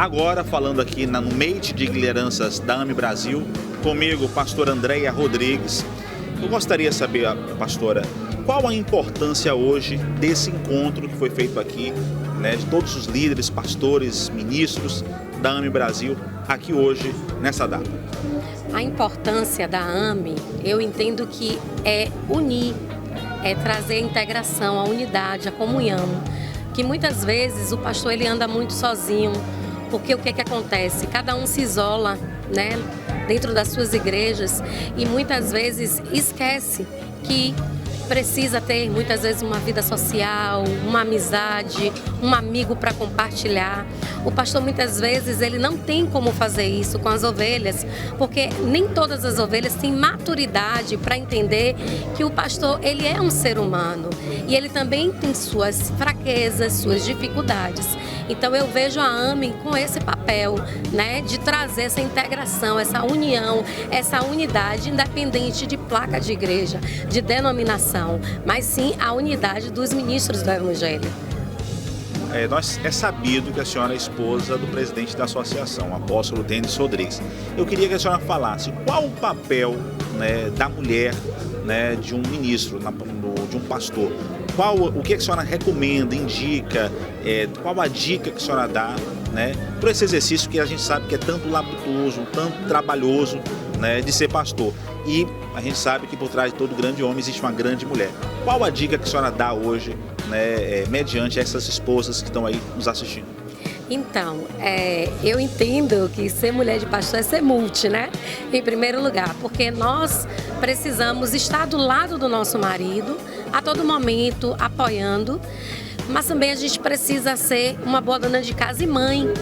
Agora, falando aqui no Meet de Lideranças da AME Brasil, comigo, pastora Andréia Rodrigues. Eu gostaria de saber, pastora, qual a importância hoje desse encontro que foi feito aqui, né, de todos os líderes, pastores, ministros da AME Brasil, aqui hoje, nessa data? A importância da AME, eu entendo que é unir, é trazer a integração, a unidade, a comunhão, que muitas vezes o pastor ele anda muito sozinho, porque o que acontece? Cada um se isola, né, dentro das suas igrejas e muitas vezes esquece que precisa ter muitas vezes uma vida social, uma amizade, um amigo para compartilhar. O pastor muitas vezes ele não tem como fazer isso com as ovelhas, porque nem todas as ovelhas têm maturidade para entender que o pastor ele é um ser humano e ele também tem suas fraquezas, suas dificuldades. Então eu vejo a AME com esse papel, né, de trazer essa integração, essa união, essa unidade, independente de placa de igreja, de denominação, mas sim a unidade dos ministros do Evangelho. É sabido que a senhora é esposa do presidente da associação, o apóstolo Denis Rodrigues. Eu queria que a senhora falasse qual o papel, né, da mulher, né, de um ministro, de um pastor. O que a senhora recomenda, indica, qual a dica que a senhora dá, né, para esse exercício que a gente sabe que é tanto labutoso, tanto trabalhoso, né, de ser pastor. E a gente sabe que por trás de todo grande homem existe uma grande mulher. Qual a dica que a senhora dá hoje, né, mediante essas esposas que estão aí nos assistindo? Então, eu entendo que ser mulher de pastor é ser multi, né? Em primeiro lugar, porque nós precisamos estar do lado do nosso marido a todo momento, apoiando, mas também a gente precisa ser uma boa dona de casa e mãe.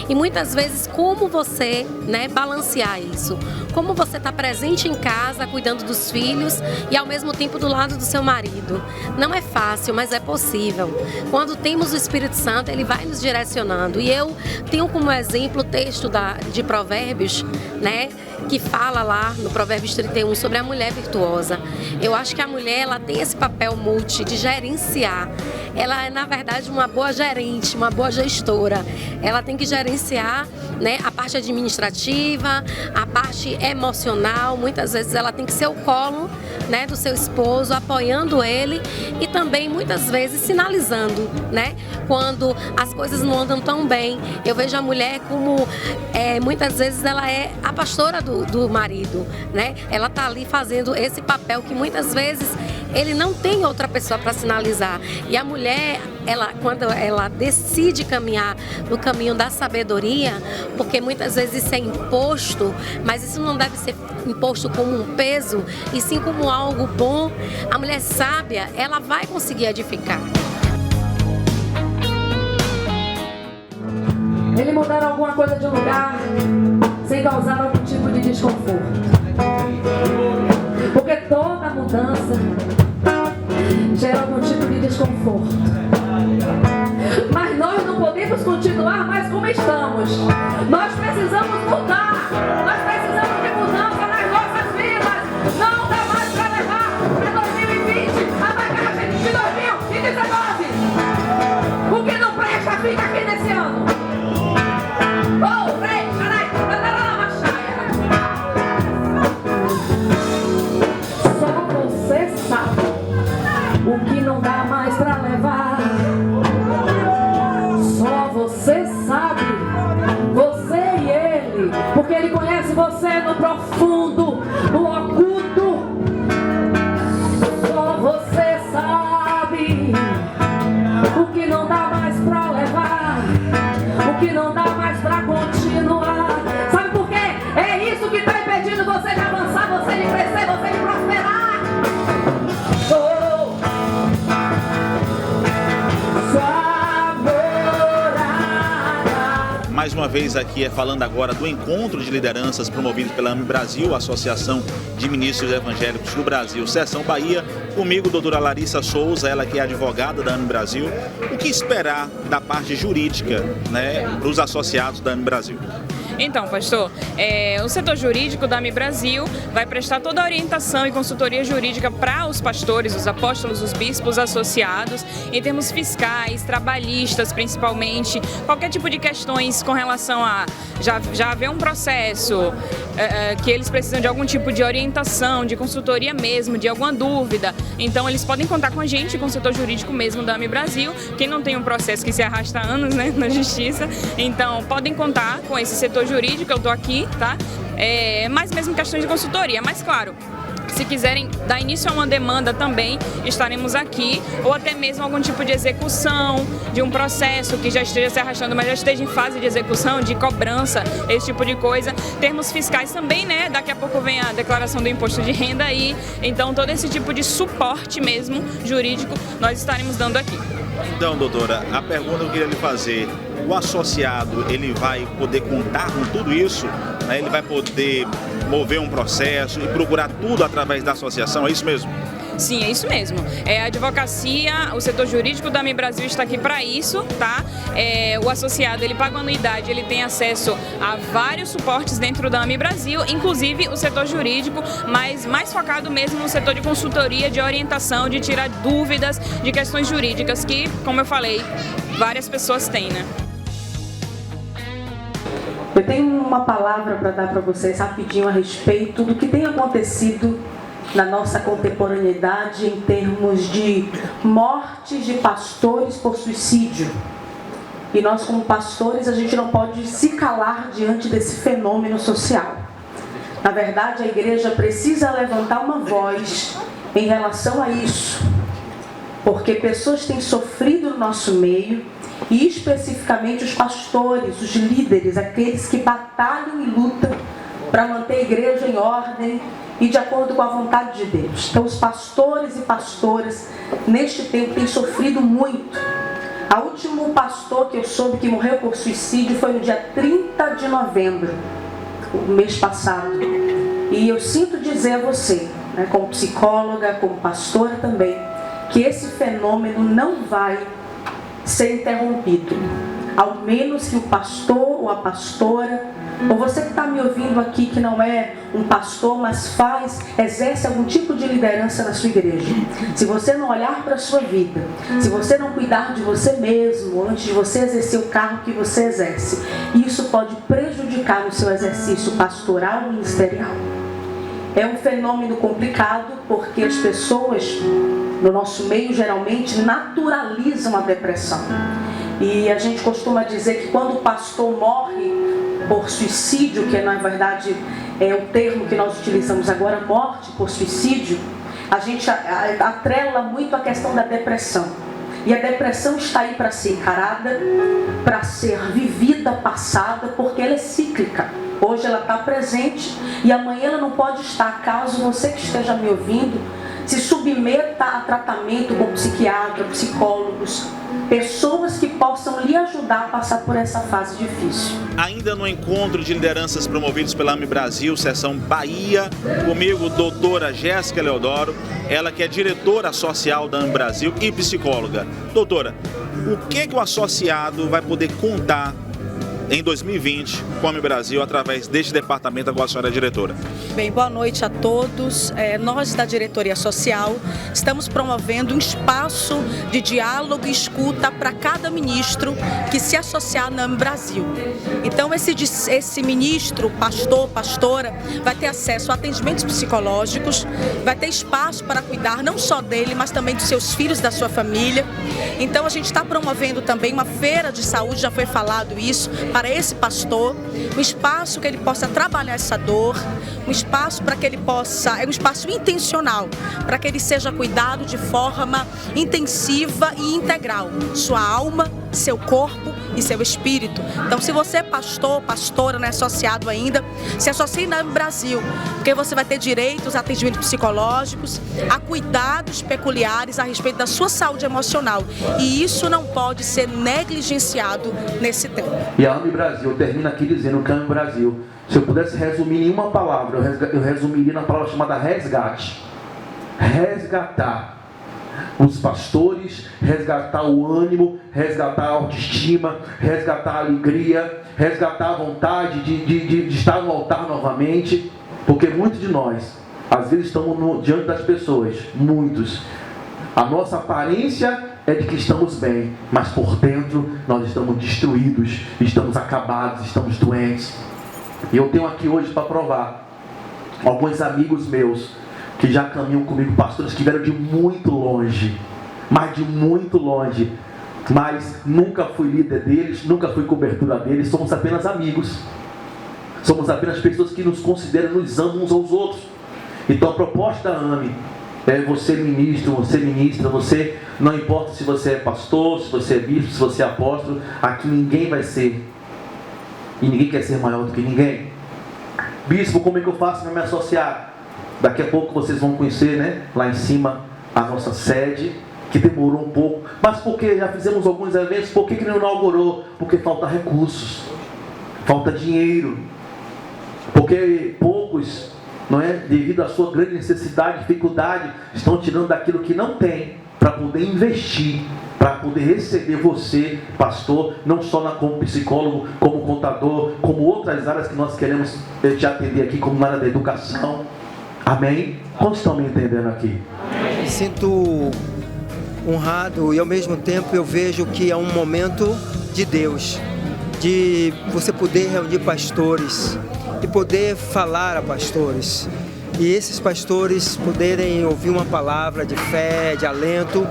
E muitas vezes, como você, né, balancear isso? Como você está presente em casa, cuidando dos filhos e ao mesmo tempo do lado do seu marido? Não é fácil, mas é possível. Quando temos o Espírito Santo, ele vai nos direcionando. E eu tenho como exemplo o texto de Provérbios, né, que fala lá no Provérbios 31 sobre a mulher virtuosa. Eu acho que a mulher ela tem esse papel multi de gerenciar. Ela é, na verdade, uma boa gerente, uma boa gestora. Ela tem que gerenciar, né, a parte administrativa, a parte emocional. Muitas vezes ela tem que ser o colo, né, do seu esposo, apoiando ele e também muitas vezes sinalizando, né, quando as coisas não andam tão bem. Eu vejo a mulher como muitas vezes ela é a pastora do marido, né? Ela tá ali fazendo esse papel que muitas vezes ele não tem outra pessoa para sinalizar. E a mulher, quando ela decide caminhar no caminho da sabedoria, porque muitas vezes isso é imposto, mas isso não deve ser imposto como um peso, e sim como algo bom, a mulher sábia, ela vai conseguir edificar. Ele mudar alguma coisa de lugar sem causar algum tipo de desconforto. Porque toda mudança gera algum tipo de desconforto. Mas nós não podemos continuar mais como estamos. Nós precisamos mudar. Nós precisamos de mudança nas nossas vidas. Não dá mais para levar para 2020 a bagagem de 2019. O que não presta fica aqui nesse ano. Só você sabe o que não dá mais pra levar. Só você sabe, você e ele, porque ele conhece você no profundo, no oculto. Só você sabe o que não dá mais pra levar, o que não dá mais pra continuar. Sabe por quê? É isso que está impedindo você de avançar, você de crescer, você de prosperar. Mais uma vez aqui falando agora do encontro de lideranças promovido pela AME Brasil, Associação de Ministros Evangélicos do Brasil, Seção Bahia. Comigo, doutora Larissa Souza, ela que é advogada da AME Brasil. O que esperar da parte jurídica, né, para os associados da AME Brasil? Então, pastor, o setor jurídico da AMI Brasil vai prestar toda a orientação e consultoria jurídica para os pastores, os apóstolos, os bispos associados, em termos fiscais, trabalhistas principalmente, qualquer tipo de questões com relação a já haver um processo, que eles precisam de algum tipo de orientação, de consultoria mesmo, de alguma dúvida. Então, eles podem contar com a gente, com o setor jurídico mesmo da AMI Brasil, quem não tem um processo que se arrasta há anos, né, na justiça. Então, podem contar com esse setor jurídico, eu estou aqui, tá? Mas mesmo questões de consultoria, mas claro, se quiserem dar início a uma demanda também, estaremos aqui, ou até mesmo algum tipo de execução de um processo que já esteja se arrastando, mas já esteja em fase de execução, de cobrança, esse tipo de coisa. Termos fiscais também, né? Daqui a pouco vem a declaração do imposto de renda aí, então todo esse tipo de suporte mesmo jurídico nós estaremos dando aqui. Então, doutora, a pergunta que eu queria lhe fazer, o associado, ele vai poder contar com tudo isso, né? Ele vai poder mover um processo e procurar tudo através da associação, é isso mesmo? Sim, é isso mesmo. A advocacia, o setor jurídico da AMI Brasil está aqui para isso, tá? O associado, ele paga uma anuidade, ele tem acesso a vários suportes dentro da AMI Brasil, inclusive o setor jurídico, mas mais focado mesmo no setor de consultoria, de orientação, de tirar dúvidas de questões jurídicas que, como eu falei, várias pessoas têm, né? Eu tenho uma palavra para dar para vocês rapidinho a respeito do que tem acontecido na nossa contemporaneidade em termos de mortes de pastores por suicídio. E nós, como pastores, a gente não pode se calar diante desse fenômeno social. Na verdade, a igreja precisa levantar uma voz em relação a isso, porque pessoas têm sofrido no nosso meio, e especificamente os pastores, os líderes, aqueles que batalham e lutam para manter a igreja em ordem e de acordo com a vontade de Deus. Então, os pastores e pastoras, neste tempo, têm sofrido muito. O último pastor que eu soube que morreu por suicídio foi no dia 30 de novembro, o mês passado. E eu sinto dizer a você, né, como psicóloga, como pastora também, que esse fenômeno não vai ser interrompido. Ao menos que o pastor ou a pastora, ou você que está me ouvindo aqui que não é um pastor, mas exerce algum tipo de liderança na sua igreja. Se você não olhar para a sua vida, se você não cuidar de você mesmo antes de você exercer o cargo que você exerce, isso pode prejudicar o seu exercício pastoral e ministerial. É um fenômeno complicado porque as pessoas no nosso meio geralmente naturalizam a depressão. E a gente costuma dizer que quando o pastor morre por suicídio, que na verdade é o termo que nós utilizamos agora, morte por suicídio, a gente atrela muito a questão da depressão. E a depressão está aí para ser encarada, para ser vivida, passada, porque ela é cíclica. Hoje ela está presente e amanhã ela não pode estar. Caso você que esteja me ouvindo se submeta a tratamento com psiquiatra, psicólogos, pessoas que possam lhe ajudar a passar por essa fase difícil. Ainda no encontro de lideranças promovidos pela AMI Brasil, seção Bahia, comigo doutora Jéssica Leodoro, ela que é diretora social da AMI Brasil e psicóloga. Doutora, o que o associado vai poder contar em 2020 com a AMI Brasil através deste departamento, agora a senhora é diretora? Bem, boa noite a todos. Nós da diretoria social estamos promovendo um espaço de diálogo e escuta para cada ministro que se associar na AMI Brasil. Então esse ministro, pastor, pastora, vai ter acesso a atendimentos psicológicos, vai ter espaço para cuidar não só dele, mas também dos seus filhos, da sua família. Então a gente está promovendo também uma feira de saúde, já foi falado isso, para esse pastor, um espaço que ele possa trabalhar essa dor, um espaço para que ele possa, um espaço intencional, para que ele seja cuidado de forma intensiva e integral, sua alma, seu corpo e seu espírito. Então, se você é pastor, pastora, não é associado ainda, se associe na AMI Brasil, porque você vai ter direitos a atendimentos psicológicos, a cuidados peculiares a respeito da sua saúde emocional. E isso não pode ser negligenciado nesse tempo. E a AMI Brasil termina aqui dizendo que a AMI Brasil, se eu pudesse resumir em uma palavra, eu resumiria na palavra chamada resgate. Resgatar os pastores, resgatar o ânimo, resgatar a autoestima, resgatar a alegria, resgatar a vontade de estar no altar novamente, porque muitos de nós, às vezes estamos diante das pessoas, muitos, a nossa aparência é de que estamos bem, mas por dentro nós estamos destruídos, estamos acabados, estamos doentes. E eu tenho aqui hoje para provar alguns amigos meus que já caminham comigo, pastores que vieram de muito longe, mas de muito longe, mas nunca fui líder deles, nunca fui cobertura deles, somos apenas amigos, somos apenas pessoas que nos consideram, nos amam uns aos outros. Então a proposta da AME é você ministro, você ministra, você, não importa se você é pastor, se você é bispo, se você é apóstolo, aqui ninguém vai ser, e ninguém quer ser maior do que ninguém. Bispo, como é que eu faço para me associar? Daqui a pouco vocês vão conhecer, né, lá em cima, a nossa sede, que demorou um pouco. Mas por que já fizemos alguns eventos? Por que não inaugurou? Porque falta recursos, falta dinheiro. Porque poucos, não é, devido à sua grande necessidade, dificuldade, estão tirando daquilo que não tem para poder investir, para poder receber você, pastor, não só como psicólogo, como contador, como outras áreas que nós queremos te atender aqui, como na área da educação. Amém? Quantos estão me entendendo aqui? Me sinto honrado e ao mesmo tempo eu vejo que é um momento de Deus, de você poder reunir pastores e poder falar a pastores. E esses pastores poderem ouvir uma palavra de fé, de alento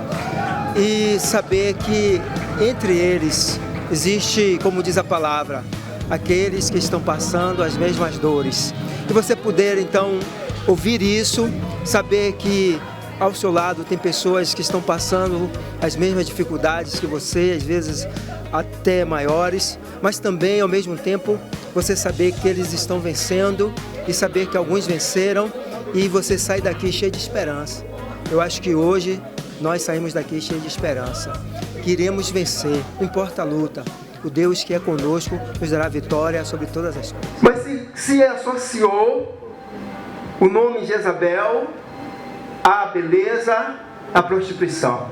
e saber que entre eles existe, como diz a palavra, aqueles que estão passando as mesmas dores. E você poder então ouvir isso, saber que ao seu lado tem pessoas que estão passando as mesmas dificuldades que você, às vezes até maiores, mas também ao mesmo tempo você saber que eles estão vencendo e saber que alguns venceram e você sai daqui cheio de esperança. Eu acho que hoje nós saímos daqui cheio de esperança, que iremos vencer, não importa a luta, o Deus que é conosco nos dará vitória sobre todas as coisas. Mas se associou o nome Jezabel à beleza, à prostituição.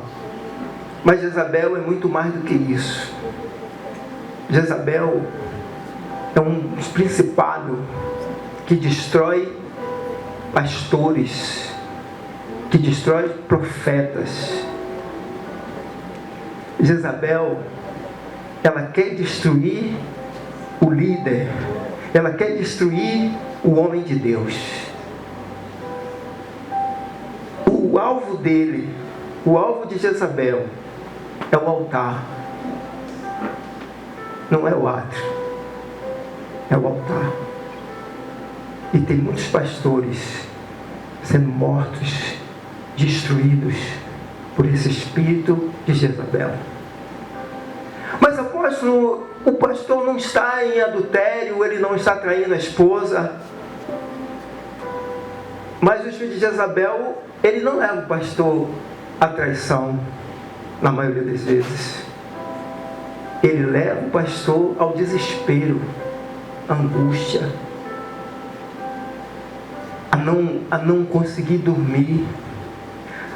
Mas Jezabel é muito mais do que isso. Jezabel é um principado que destrói pastores, que destrói profetas. Jezabel, ela quer destruir o líder, ela quer destruir o homem de Deus. O alvo dele, o alvo de Jezabel é o altar, não é o átrio, é o altar. E tem muitos pastores sendo mortos, destruídos por esse espírito de Jezabel. Mas apóstolo, o pastor não está em adultério, ele não está traindo a esposa. Mas o espírito de Jezabel, ele não leva o pastor à traição, na maioria das vezes. Ele leva o pastor ao desespero, à angústia, a não conseguir dormir,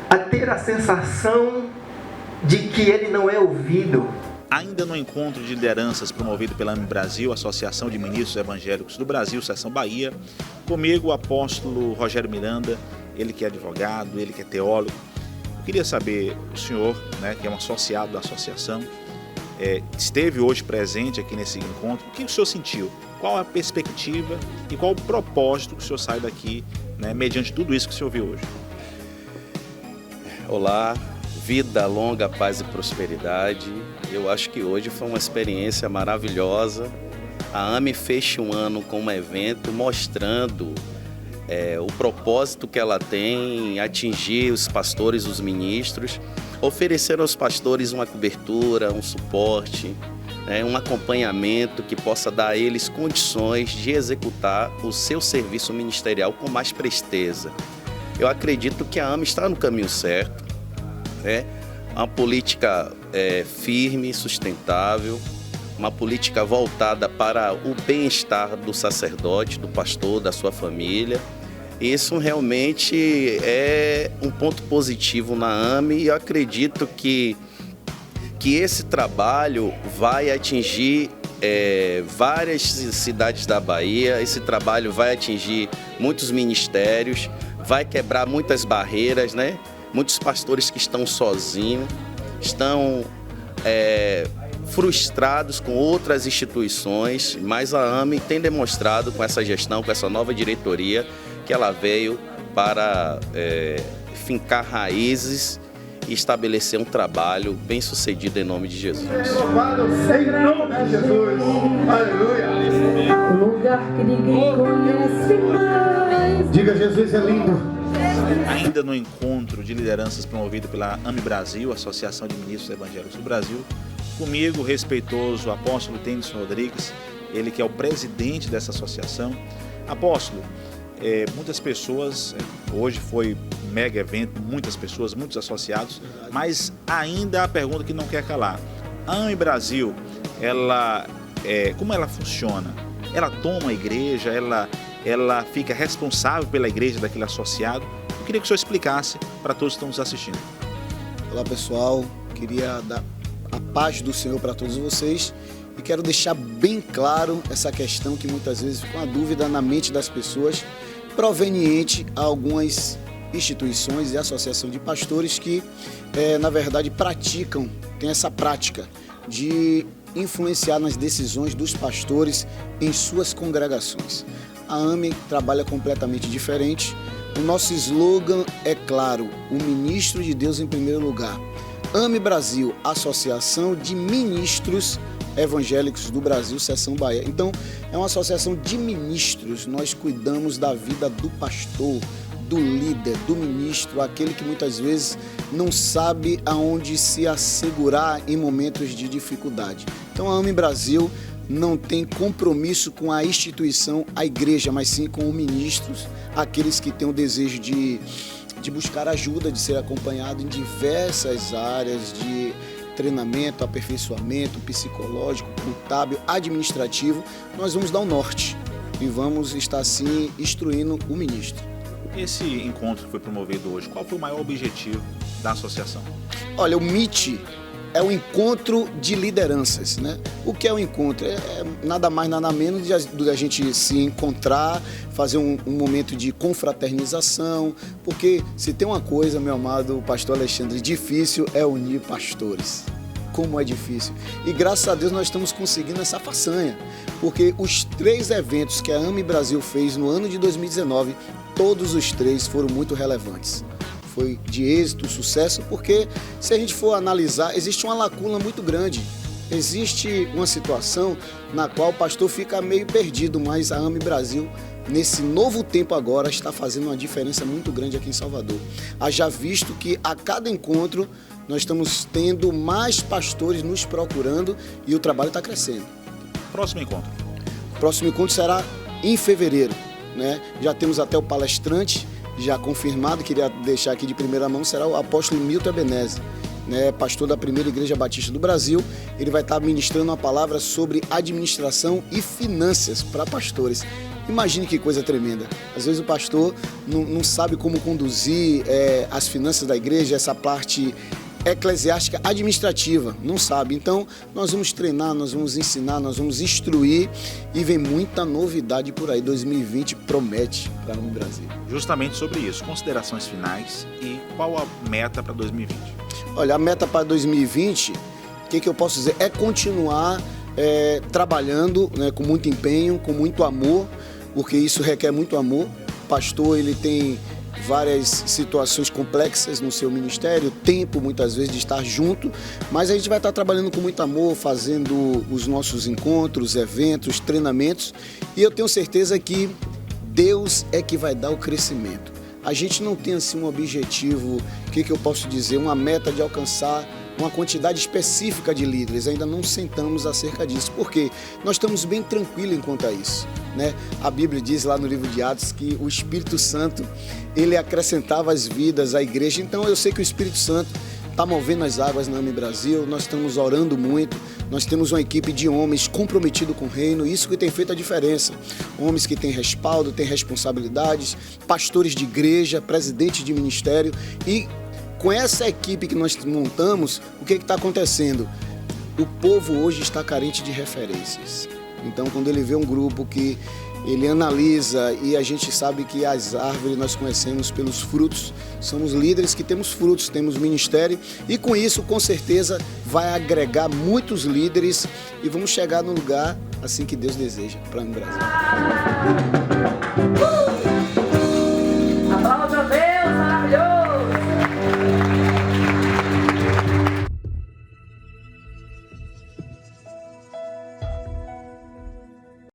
a ter a sensação de que ele não é ouvido. Ainda no encontro de lideranças promovido pela AME Brasil, Associação de Ministros Evangélicos do Brasil, Seção Bahia, comigo o apóstolo Rogério Miranda, ele que é advogado, ele que é teólogo. Eu queria saber, o senhor, né, que é um associado da associação, esteve hoje presente aqui nesse encontro, o que o senhor sentiu? Qual a perspectiva e qual o propósito que o senhor sai daqui, né, mediante tudo isso que o senhor viu hoje? Olá, vida longa, paz e prosperidade. Eu acho que hoje foi uma experiência maravilhosa. A AME fecha um ano com um evento mostrando o propósito que ela tem em atingir os pastores, os ministros, oferecer aos pastores uma cobertura, um suporte, um acompanhamento que possa dar a eles condições de executar o seu serviço ministerial com mais presteza. Eu acredito que a AME está no caminho certo, uma política firme, sustentável, uma política voltada para o bem-estar do sacerdote, do pastor, da sua família. Isso realmente é um ponto positivo na AME e eu acredito que esse trabalho vai atingir várias cidades da Bahia, esse trabalho vai atingir muitos ministérios, vai quebrar muitas barreiras, né? Muitos pastores que estão sozinhos, estão frustrados com outras instituições, mas a AME tem demonstrado com essa gestão, com essa nova diretoria, que ela veio para fincar raízes e estabelecer um trabalho bem sucedido em nome de Jesus. Louvado em nome de Jesus. Aleluia. Lugar que ninguém conhece mais. Diga, Jesus é lindo. Ainda no encontro de lideranças promovido pela AME Brasil, Associação de Ministros Evangélicos do Brasil, comigo, o respeitoso apóstolo Tênis Rodrigues, ele que é o presidente dessa associação. Apóstolo, muitas pessoas, hoje foi um mega evento, muitas pessoas, muitos associados, mas ainda há a pergunta que não quer calar. A AME Brasil, como ela funciona? Ela toma a igreja, ela fica responsável pela igreja daquele associado? Eu queria que o senhor explicasse para todos que estão nos assistindo. Olá pessoal, queria dar a paz do Senhor para todos vocês e quero deixar bem claro essa questão que muitas vezes fica uma dúvida na mente das pessoas proveniente a algumas instituições e associação de pastores que na verdade têm essa prática de influenciar nas decisões dos pastores em suas congregações. A AME trabalha completamente diferente. O nosso slogan é claro, o ministro de Deus em primeiro lugar. AME Brasil, Associação de Ministros Evangélicos do Brasil, Seção Bahia. Então, é uma associação de ministros, nós cuidamos da vida do pastor, do líder, do ministro, aquele que muitas vezes não sabe aonde se assegurar em momentos de dificuldade. Então, a AME Brasil não tem compromisso com a instituição, a igreja, mas sim com os ministros, aqueles que têm o desejo de buscar ajuda, de ser acompanhado em diversas áreas de treinamento, aperfeiçoamento psicológico, contábil, administrativo. Nós vamos dar o norte e vamos estar assim instruindo o ministro. Esse encontro que foi promovido hoje, qual foi o maior objetivo da associação? Olha, o MIT é o encontro de lideranças, né? O que é o encontro? É nada mais, nada menos do que a gente se encontrar, fazer um momento de confraternização, porque se tem uma coisa, meu amado pastor Alexandre, difícil é unir pastores. Como é difícil. E graças a Deus nós estamos conseguindo essa façanha, porque os 3 eventos que a AME Brasil fez no ano de 2019, todos os 3 foram muito relevantes. Foi de êxito, sucesso, porque se a gente for analisar, existe uma lacuna muito grande. Existe uma situação na qual o pastor fica meio perdido, mas a AME Brasil, nesse novo tempo agora, está fazendo uma diferença muito grande aqui em Salvador. Haja visto que a cada encontro nós estamos tendo mais pastores nos procurando e o trabalho está crescendo. Próximo encontro? O próximo encontro será em fevereiro, né? Já temos até o palestrante já confirmado, queria deixar aqui de primeira mão, será o apóstolo Milton Ebenezer, né, pastor da Primeira Igreja Batista do Brasil. Ele vai estar ministrando uma palavra sobre administração e finanças para pastores. Imagine que coisa tremenda. Às vezes o pastor não sabe como conduzir as finanças da igreja, essa parte eclesiástica administrativa, não sabe. Então nós vamos treinar, nós vamos ensinar, nós vamos instruir e vem muita novidade por aí. 2020 promete para o Brasil. Justamente sobre isso, considerações finais e qual a meta para 2020? Olha, a meta para 2020, o que eu posso dizer? É continuar trabalhando, né, com muito empenho, com muito amor, porque isso requer muito amor. O pastor, ele tem várias situações complexas no seu ministério, tempo muitas vezes de estar junto, mas a gente vai estar trabalhando com muito amor, fazendo os nossos encontros, eventos, treinamentos, e eu tenho certeza que Deus é que vai dar o crescimento. A gente não tem assim um objetivo, o que eu posso dizer, uma meta de alcançar uma quantidade específica de líderes, ainda não sentamos acerca disso, porque nós estamos bem tranquilos quanto a isso, né? A Bíblia diz lá no livro de Atos que o Espírito Santo, ele acrescentava as vidas à igreja, então eu sei que o Espírito Santo está movendo as águas na AME Brasil, nós estamos orando muito, nós temos uma equipe de homens comprometidos com o reino, isso que tem feito a diferença. Homens que têm respaldo, têm responsabilidades, pastores de igreja, presidentes de ministério, e com essa equipe que nós montamos, o que está acontecendo? O povo hoje está carente de referências. Então, quando ele vê um grupo que ele analisa, e a gente sabe que as árvores nós conhecemos pelos frutos, somos líderes que temos frutos, temos ministério, e com isso, com certeza, vai agregar muitos líderes e vamos chegar no lugar assim que Deus deseja para o Brasil.